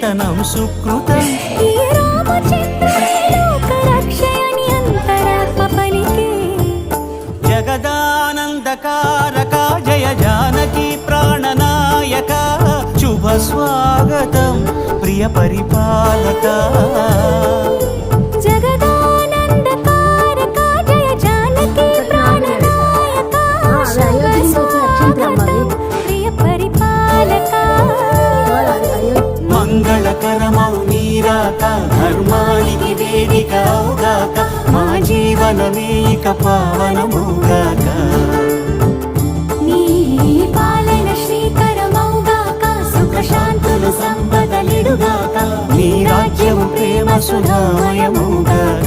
చింతనం సుకృతం జగదానందకారక జయ జానకి ప్రాణనాయక శుభ స్వాగతం ప్రియ పరిపాలక మంగళకరమౌ నీరాక ధర్మానికి వేదిక అవుగాక మా జీవనమే ఇక పావనమౌగాక నీ పాలన శ్రీకరమౌగాక సుఖ శాంతులు సంపదలిడుగాక నీ రాజ్యము ప్రేమ సుధామయమౌగాక